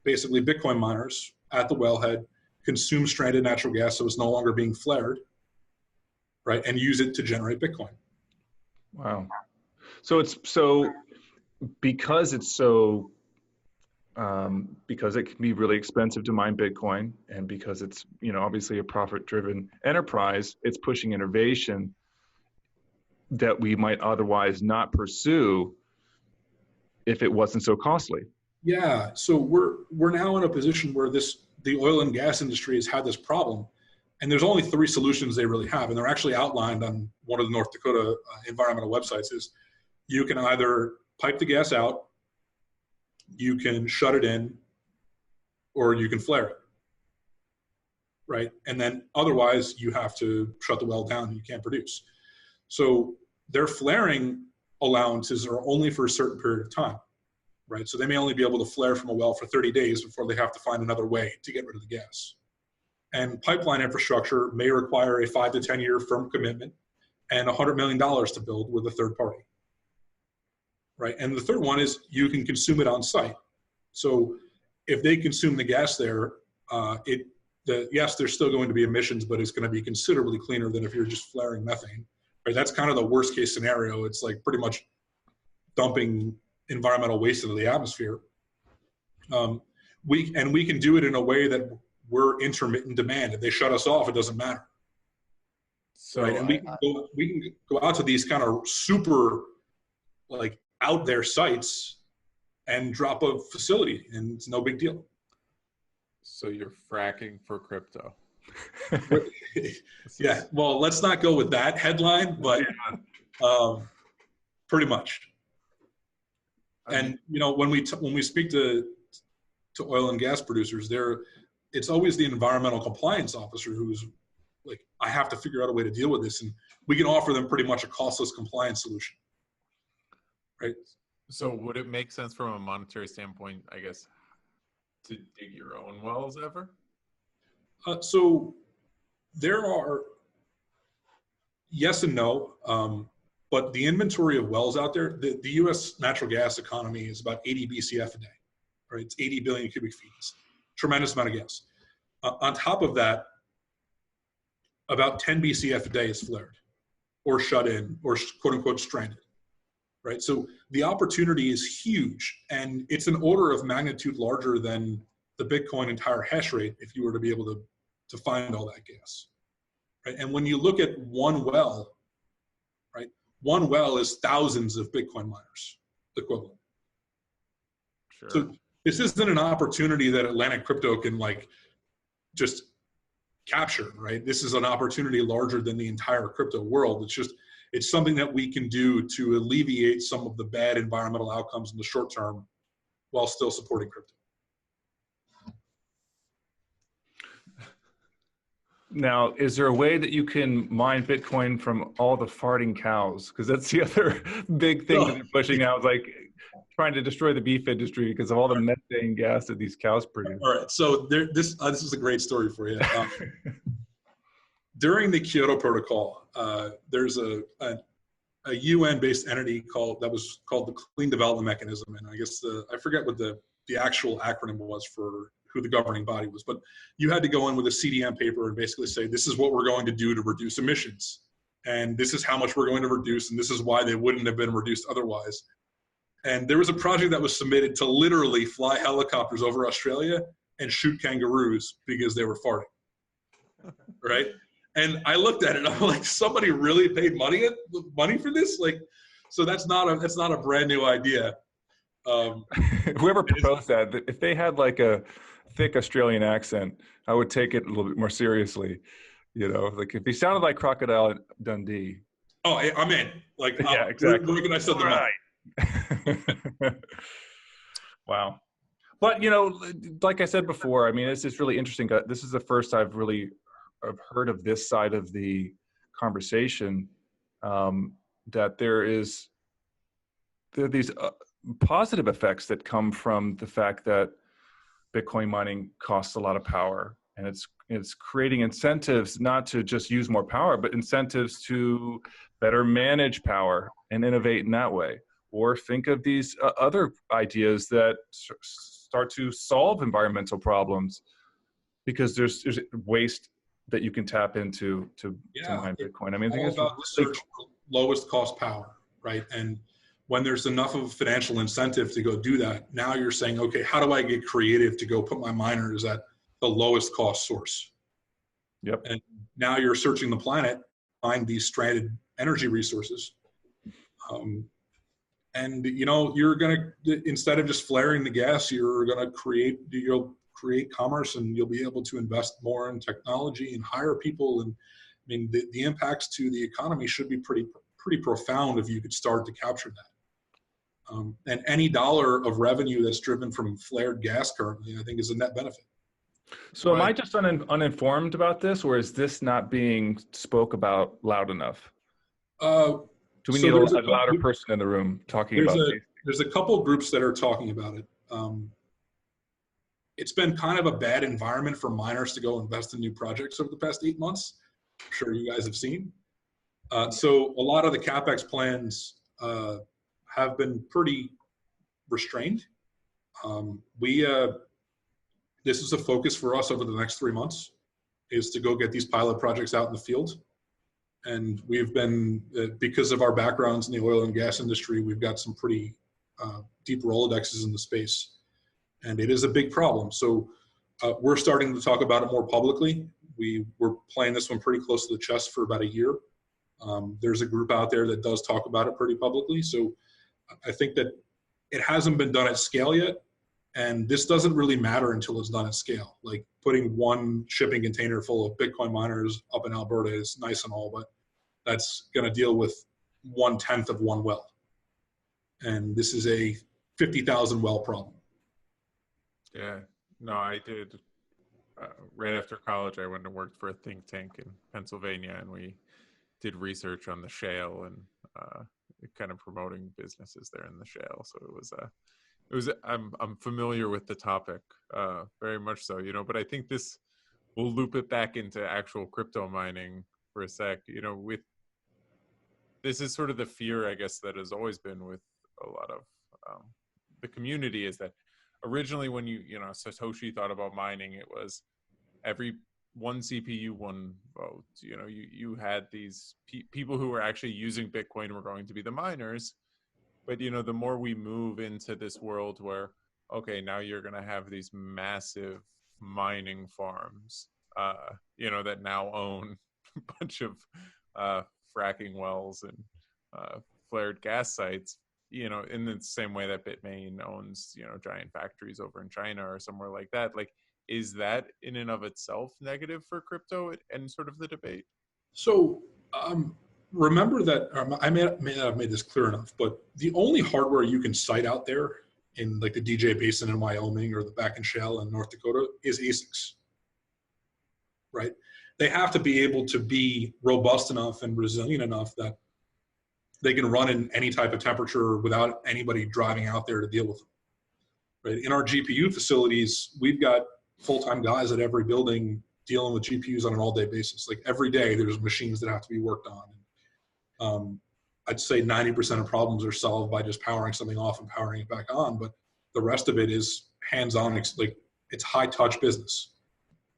basically Bitcoin miners at the wellhead, consume stranded natural gas so it's no longer being flared, right, and use it to generate Bitcoin. Wow. So because it can be really expensive to mine Bitcoin, and because it's, obviously a profit-driven enterprise, it's pushing innovation that we might otherwise not pursue if it wasn't so costly. Yeah. So we're now in a position where the oil and gas industry has had this problem, and there's only 3 solutions they really have, and they're actually outlined on one of the North Dakota environmental websites. Is you can either pipe the gas out, you can shut it in, or you can flare it, right? And then otherwise you have to shut the well down and you can't produce. So their flaring allowances are only for a certain period of time, right? So they may only be able to flare from a well for 30 days before they have to find another way to get rid of the gas. And pipeline infrastructure may require a 5 to 10 year firm commitment and $100 million to build with a third party, right? And the third one is you can consume it on site. So if they consume the gas there, yes, there's still going to be emissions, but it's going to be considerably cleaner than if you're just flaring methane, right? That's kind of the worst case scenario. It's like pretty much dumping environmental waste into the atmosphere. We can do it in a way that we're intermittent demand. If they shut us off, it doesn't matter. So right? And we can go out to these kind of super like out there sites and drop a facility, and it's no big deal. So you're fracking for crypto. Yeah, well, let's not go with that headline, but pretty much. And when we speak to oil and gas producers, it's always the environmental compliance officer who's like, I have to figure out a way to deal with this, and we can offer them pretty much a costless compliance solution, right? So would it make sense from a monetary standpoint, I guess, to dig your own wells ever? So there are yes and no, but the inventory of wells out there, the U.S. natural gas economy is about 80 BCF a day, right? It's 80 billion cubic feet. It's a tremendous amount of gas. On top of that, about 10 BCF a day is flared or shut in or quote unquote stranded, right? So the opportunity is huge, and it's an order of magnitude larger than the Bitcoin entire hash rate if you were to be able to find all that gas, right? And when you look at one well, right, one well is thousands of Bitcoin miners equivalent. Sure. So this isn't an opportunity that Atlantic Crypto can like just capture, right? This is an opportunity larger than the entire crypto world. It's something that we can do to alleviate some of the bad environmental outcomes in the short term while still supporting crypto. Now, is there a way that you can mine Bitcoin from all the farting cows? Because that's the other big thing that they're pushing out. Like, trying to destroy the beef industry because of all the methane gas that these cows produce. All right, so this is a great story for you. During the Kyoto Protocol, there's a UN-based entity that was called the Clean Development Mechanism, and I guess I forget what the actual acronym was for who the governing body was, but you had to go in with a CDM paper and basically say, this is what we're going to do to reduce emissions, and this is how much we're going to reduce, and this is why they wouldn't have been reduced otherwise. And there was a project that was submitted to literally fly helicopters over Australia and shoot kangaroos because they were farting, right? And I looked at it, and I'm like, somebody really paid money for this? Like, so that's not a brand new idea. Whoever proposed that, if they had like a thick Australian accent, I would take it a little bit more seriously. You know, like if he sounded like Crocodile Dundee. Oh, I'm in. Like, yeah, exactly. Where can I set them up? Wow. But, you know, like I said before, I mean, it's just really interesting. This is the first I've heard of this side of the conversation, that there are these positive effects that come from the fact that Bitcoin mining costs a lot of power, and it's creating incentives not to just use more power, but incentives to better manage power and innovate in that way. Or think of these other ideas that start to solve environmental problems because there's waste that you can tap into to mine Bitcoin. I mean, I think it's about search for lowest cost power, right? And when there's enough of a financial incentive to go do that, now you're saying, okay, how do I get creative to go put my miners at the lowest cost source? Yep. And now you're searching the planet, find these stranded energy resources. And you know, you're gonna, instead of just flaring the gas, you'll create commerce, and you'll be able to invest more in technology and hire people. And I mean, the impacts to the economy should be pretty profound if you could start to capture that. And any dollar of revenue that's driven from flared gas currently, I think, is a net benefit. So am I just uninformed about this, or is this not being spoke about loud enough? Do we need a louder person in the room talking about it? There's a couple groups that are talking about it. It's been kind of a bad environment for miners to go invest in new projects over the past 8 months. I'm sure you guys have seen. So a lot of the CapEx plans have been pretty restrained. This is a focus for us over the next 3 months, is to go get these pilot projects out in the field. And we've been, because of our backgrounds in the oil and gas industry, we've got some pretty deep Rolodexes in the space. And it is a big problem. So we're starting to talk about it more publicly. We were playing this one pretty close to the chest for about a year. There's a group out there that does talk about it pretty publicly. So I think that it hasn't been done at scale yet. And this doesn't really matter until it's done at scale. Like putting one shipping container full of Bitcoin miners up in Alberta is nice and all, but that's going to deal with 1/10 of one well. And this is a 50,000 well problem. Yeah, no, I did. Right after college, I went and worked for a think tank in Pennsylvania, and we did research on the shale and kind of promoting businesses there in the shale. So it was. I'm familiar with the topic, very much so, you know. But I think this will loop it back into actual crypto mining for a sec. You know, this is sort of the fear, I guess, that has always been with a lot of the community, is that originally when you know, Satoshi thought about mining, it was every one CPU, one vote. You know, you had these people who were actually using Bitcoin were going to be the miners. But, you know, the more we move into this world where, okay, now you're going to have these massive mining farms, you know, that now own a bunch of fracking wells and flared gas sites, you know, in the same way that Bitmain owns, you know, giant factories over in China or somewhere like that. Like, is that in and of itself negative for crypto and sort of the debate? So remember that I may not have made this clear enough, but the only hardware you can site out there in like the DJ Basin in Wyoming or the Bakken Shale in North Dakota is ASICs, right? They have to be able to be robust enough and resilient enough that They can run in any type of temperature without anybody driving out there to deal with them. Right? In our GPU facilities, we've got full-time guys at every building dealing with GPUs on an all-day basis. Like every day, there's machines that have to be worked on. I'd say 90% of problems are solved by just powering something off and powering it back on, but the rest of it is hands-on. Like it's high-touch business.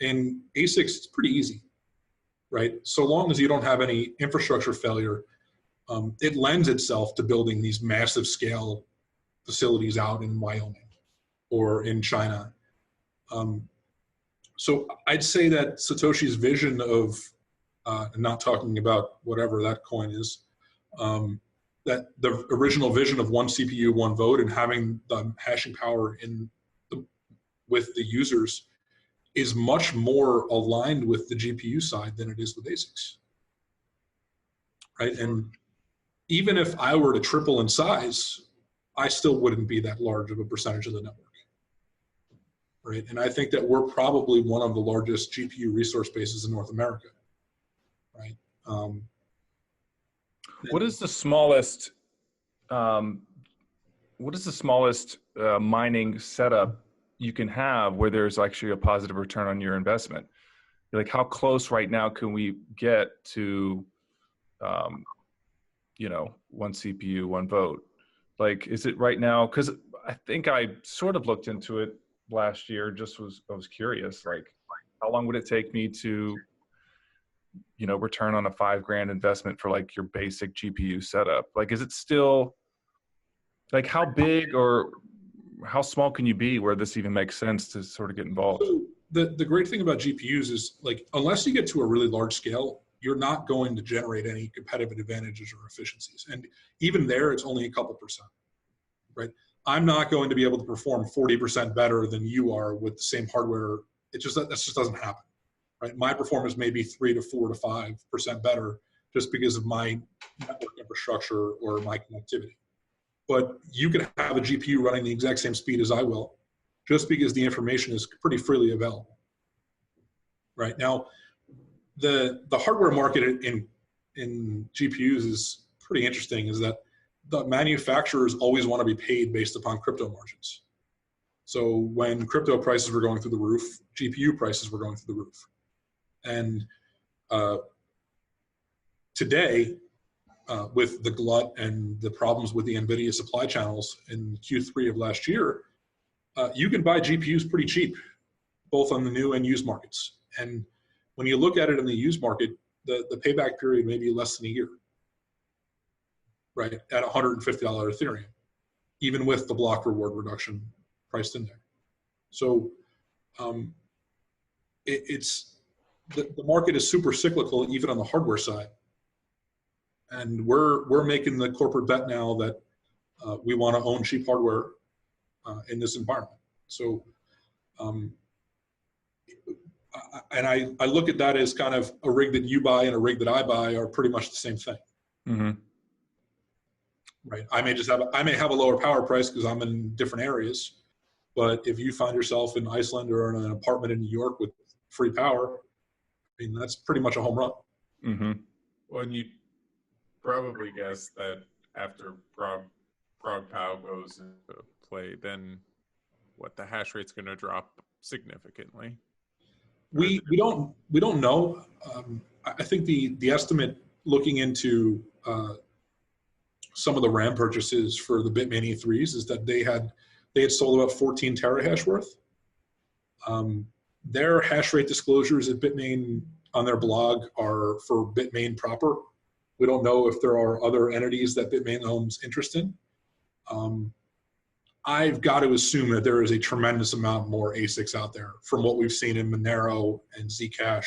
In ASICs, it's pretty easy, right? So long as you don't have any infrastructure failure, it lends itself to building these massive scale facilities out in Wyoming or in China. So I'd say that Satoshi's vision of, not talking about whatever that coin is, that the original vision of one CPU, one vote, and having the hashing power with the users is much more aligned with the GPU side than it is with ASICs, right? And even if I were to triple in size, I still wouldn't be that large of a percentage of the network, right? And I think that we're probably one of the largest GPU resource bases in North America, right? What is the smallest mining setup you can have where there's actually a positive return on your investment? Like how close right now can we get to, one CPU, one vote? Like, is it right now? Because I think I sort of looked into it last year. I was curious, like, how long would it take me to, return on a $5,000 investment for like your basic GPU setup? Like, is it still like how big or how small can you be where this even makes sense to sort of get involved? So the great thing about GPUs is, like, unless you get to a really large scale, you're not going to generate any competitive advantages or efficiencies. And even there, it's only a couple percent, right? I'm not going to be able to perform 40% better than you are with the same hardware. That just doesn't happen, right? My performance may be 3 to 4 to 5% better just because of my network infrastructure or my connectivity. But you can have a GPU running the exact same speed as I will, just because the information is pretty freely available. Right now, the hardware market in GPUs is pretty interesting. Is that the manufacturers always want to be paid based upon crypto margins. So when crypto prices were going through the roof, GPU prices were going through the roof. And today, with the glut and the problems with the NVIDIA supply channels in Q3 of last year, you can buy GPUs pretty cheap, both on the new and used markets. And when you look at it in the used market, the payback period may be less than a year, right, at $150 Ethereum, even with the block reward reduction priced in there. So the market is super cyclical, even on the hardware side. And we're making the corporate bet now that we want to own cheap hardware in this environment. So, and I look at that as kind of a rig that you buy and a rig that I buy are pretty much the same thing. Mm-hmm. Right. I may have a lower power price because I'm in different areas, but if you find yourself in Iceland or in an apartment in New York with free power, I mean, that's pretty much a home run. Mm-hmm. Well, and you probably guess that after Prague POW goes into play, then what, the hash rate's going to drop significantly? We don't know. I think the estimate looking into some of the RAM purchases for the Bitmain E3s is that they had sold about 14 terahash worth. Their hash rate disclosures at Bitmain on their blog are for Bitmain proper. We don't know if there are other entities that Bitmain owns interest in. I've got to assume that there is a tremendous amount more ASICs out there from what we've seen in Monero and Zcash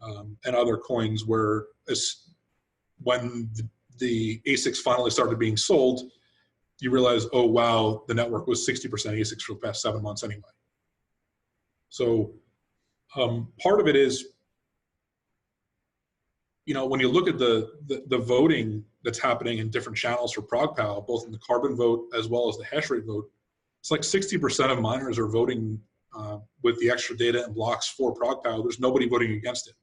and other coins where when the ASICs finally started being sold, you realize, oh, wow, the network was 60% ASICs for the past 7 months anyway. So part of it is, when you look at the voting that's happening in different channels for Prague POW, both in the carbon vote as well as the hash rate vote, it's like 60% of miners are voting with the extra data and blocks for Prague POW. There's nobody voting against it.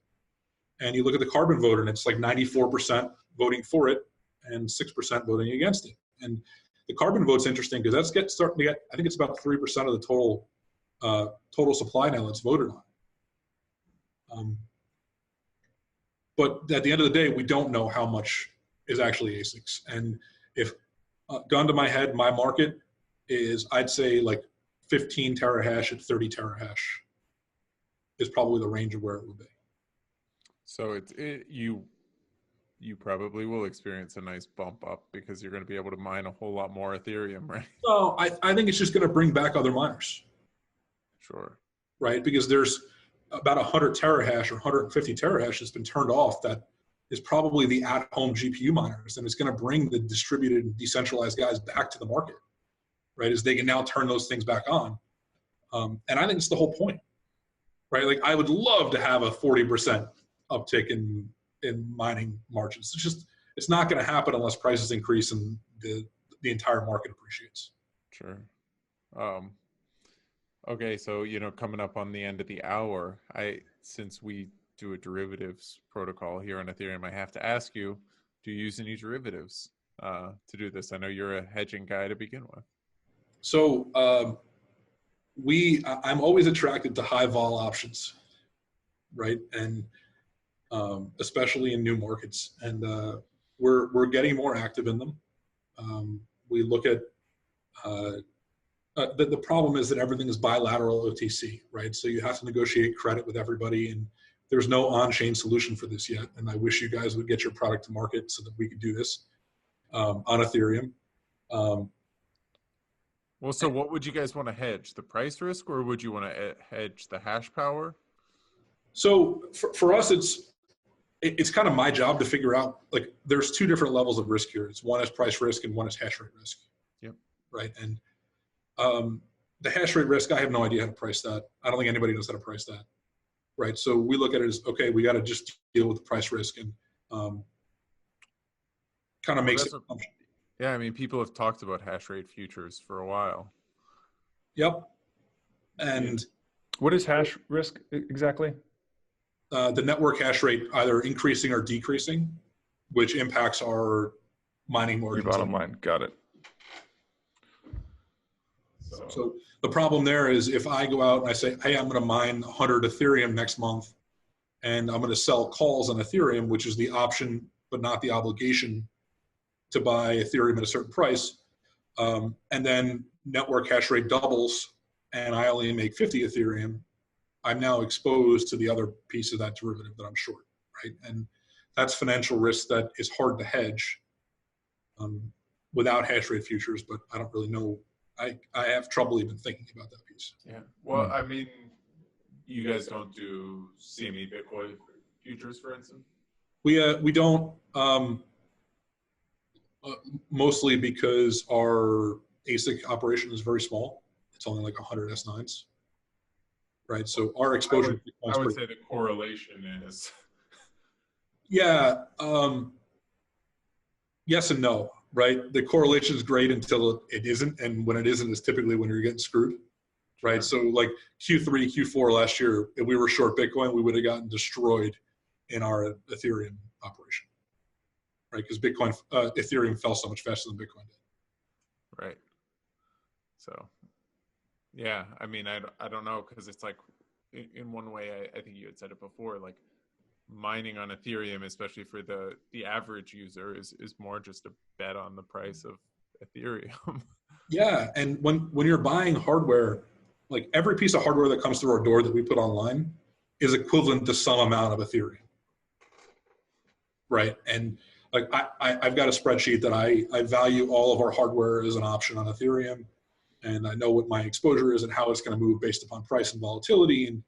And you look at the carbon vote, and it's like 94% voting for it, and 6% voting against it. And the carbon vote's interesting because that's starting to get, I think it's about 3% of the total supply now that's voted on. But at the end of the day, we don't know how much is actually ASICs. And if, gun to my head, my market is, I'd say like 15 terahash at 30 terahash is probably the range of where it would be. So you probably will experience a nice bump up because you're going to be able to mine a whole lot more Ethereum, right? So I think it's just going to bring back other miners. Sure. Right, because there's about 100 terahash or 150 terahash has been turned off. That is probably the at-home GPU miners, and it's going to bring the distributed and decentralized guys back to the market, right? As they can now turn those things back on, and I think it's the whole point, right? Like I would love to have a 40% uptick in mining margins. It's not going to happen unless prices increase and the entire market appreciates. Sure. Okay, so coming up on the end of the hour, since we do a derivatives protocol here on Ethereum, I have to ask you, do you use any derivatives to do this? I know you're a hedging guy to begin with. So I'm always attracted to high vol options, right? And especially in new markets, and we're getting more active in them. We look at the problem is that everything is bilateral OTC, right? So you have to negotiate credit with everybody, and there's no on-chain solution for this yet. And I wish you guys would get your product to market so that we could do this on Ethereum. Well, so what would you guys want to hedge? The price risk, or would you want to hedge the hash power? So for us, it's kind of my job to figure out, like, there's two different levels of risk here. One is price risk and one is hash rate risk. Yep. Right. And the hash rate risk, I have no idea how to price that. I don't think anybody knows how to price that. Right. So we look at it as, okay, we got to just deal with the price risk and kind of makes it. Yeah. I mean, people have talked about hash rate futures for a while. Yep. And what is hash risk exactly? The network hash rate either increasing or decreasing, which impacts our mining margins. Your bottom line. Got it. So the problem there is if I go out and I say, hey, I'm going to mine 100 Ethereum next month, and I'm going to sell calls on Ethereum, which is the option but not the obligation to buy Ethereum at a certain price, and then network hash rate doubles and I only make 50 Ethereum, I'm now exposed to the other piece of that derivative that I'm short, right? And that's financial risk that is hard to hedge without hash rate futures, but I don't really know. I have trouble even thinking about that piece. Yeah. Well, I mean, you guys don't do CME Bitcoin futures, for instance? We don't, mostly because our ASIC operation is very small. It's only like 100 S9s, right? So our exposure. I would say the correlation is. Yeah. Yes and no, right? The correlation is great until it isn't. And when it isn't is typically when you're getting screwed, right? So like Q3, Q4 last year, if we were short Bitcoin, we would have gotten destroyed in our Ethereum operation, right? Because Ethereum fell so much faster than Bitcoin did. Right. So, yeah, I mean, I don't know, because it's like, in one way, I think you had said it before, like mining on Ethereum, especially for the average user, is more just a bet on the price of Ethereum. Yeah, and when you're buying hardware, like every piece of hardware that comes through our door that we put online is equivalent to some amount of Ethereum, right? And like I've got a spreadsheet that I value all of our hardware as an option on Ethereum, and I know what my exposure is and how it's going to move based upon price and volatility. And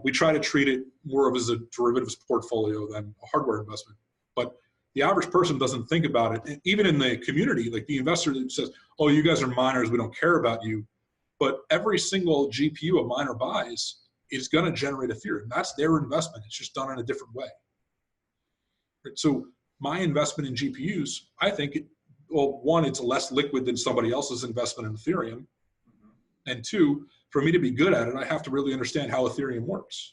we try to treat it more of as a derivatives portfolio than a hardware investment. But the average person doesn't think about it. And even in the community, like the investor that says, oh, you guys are miners, we don't care about you. But every single GPU a miner buys is going to generate Ethereum. That's their investment. It's just done in a different way. So my investment in GPUs, I think, one, it's less liquid than somebody else's investment in Ethereum. And two, for me to be good at it, I have to really understand how Ethereum works.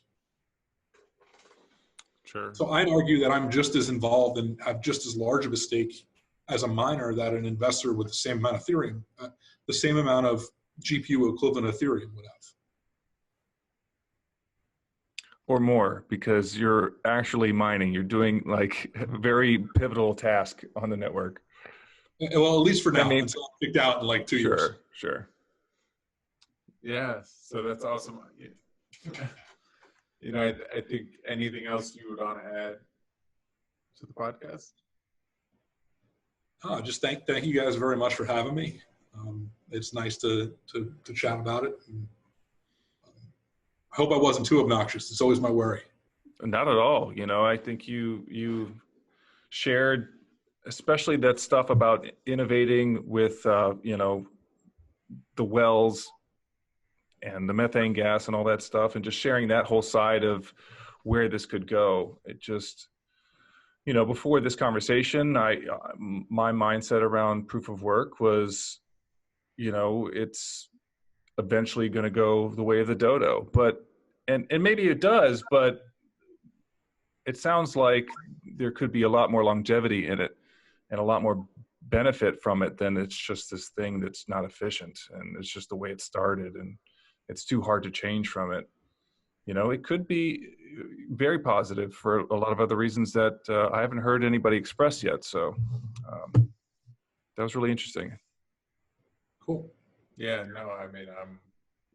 Sure. So I'd argue that I'm just as involved and have just as large of a stake as a miner that an investor with the same amount of Ethereum, the same amount of GPU equivalent Ethereum would have. Or more, because you're actually mining. You're doing like a very pivotal task on the network. Well, at least for now, until I'm kicked out in like 2 years. Sure. Yeah, so that's awesome. You know, I think anything else you would want to add to the podcast? Just thank you guys very much for having me. It's nice to chat about it. And, I hope I wasn't too obnoxious. It's always my worry. Not at all. You know, I think you shared, especially that stuff about innovating with, you know, the wells and the methane gas and all that stuff, and just sharing that whole side of where this could go. It just, you know, before this conversation, my mindset around proof of work was, you know, it's eventually going to go the way of the dodo, but and maybe it does, but it sounds like there could be a lot more longevity in it and a lot more benefit from it than it's just this thing that's not efficient and it's just the way it started and it's too hard to change from it. You know, it could be very positive for a lot of other reasons that I haven't heard anybody express yet. So that was really interesting. Cool. Yeah, no, I mean, I'm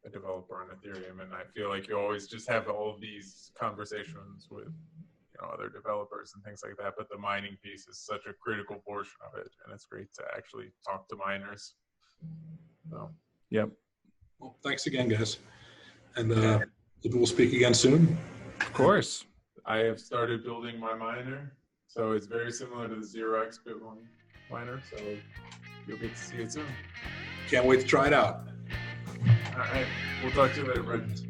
a developer on Ethereum, and I feel like you always just have all of these conversations with, you know, other developers and things like that. But the mining piece is such a critical portion of it, and it's great to actually talk to miners. So, yep. Well, thanks again, guys, and maybe we'll speak again soon. Of course. I have started building my miner, so it's very similar to the 0x Bitcoin miner. So you'll get to see it soon. Can't wait to try it out. All right. We'll talk to you later, Brent.